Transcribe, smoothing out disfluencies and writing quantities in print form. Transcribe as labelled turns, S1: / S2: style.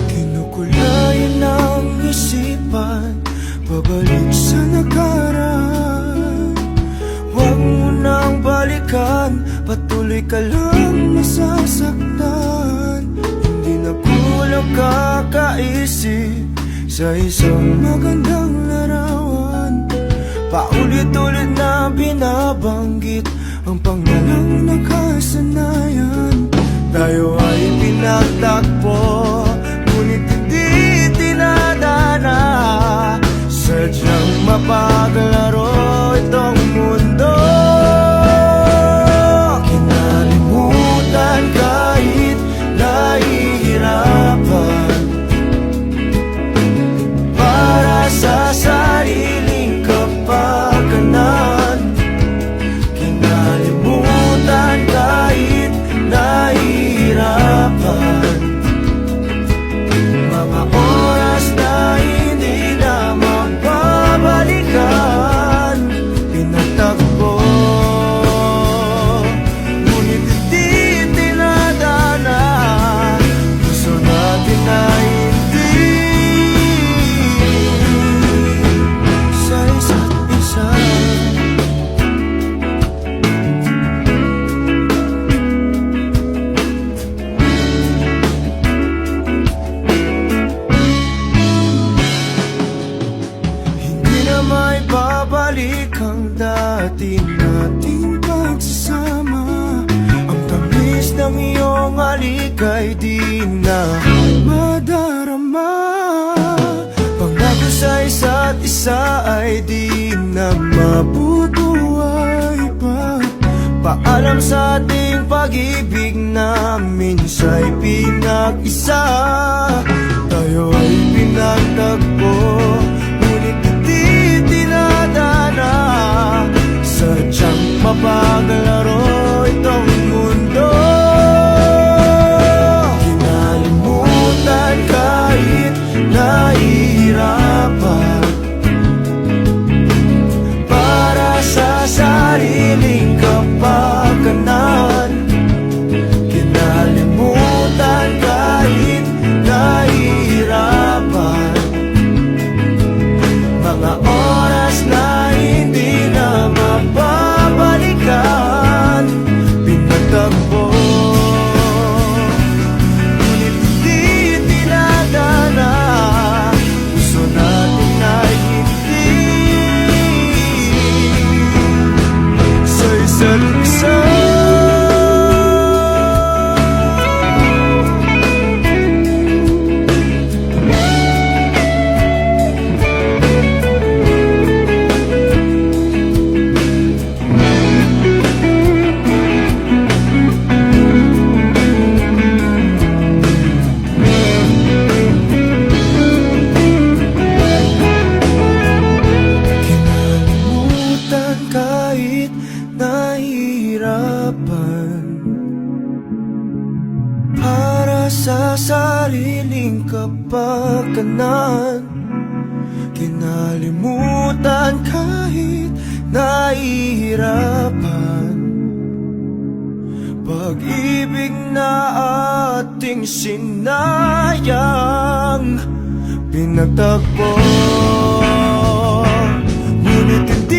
S1: Kinukulayan ng isipan, pabalik sa nakaraan. Huwag mo nang balikan, patuloy ka lang masasaktan. Hindi na kulang kakaisip sa isang magandang larawan. Paulit-ulit na binabanggit ang pangalang nakasanayan. Tayo ay pinagtagpo, ngunit hindi tinadana. Sadyang mapaglaro itong mundo. Kinalimutan kahit nahihirapan, para sa sariling kapakanan. Kinalimutan kahit nahihirapan, mga oras na hindi na mababalikan. Pinagtagpo, ngunit hindi tinadana. Gusto natin na hindi sa isa't isa. May babalik ang dati nating pagsasama. Ang tamis ng iyong halik ay di na madarama. Pangako sa isa't isa ay di na mabubuhay pa. Paalam sa ating pag-ibig na minsa'y pinag-isa. Tayo ay pinagtagpo, ngunit hindi tinadana. Sadyang mapaglaro itong mundo. Kinalimutan kahit nahihirapan, para sa sariling kapakanan. Kinalimutan kahit nahihirapan, mga oras na hindi na mababalikan. Pinagtagpo, ngunit hindi tinadana. Gusto natin na hindi sa isa't isa. Kahit nahihirapan, para sa sariling kapakanan. Kinalimutan kahit nahihirapan, pag-ibig na ating sinayang. Pinagtagpo, ngunit hindi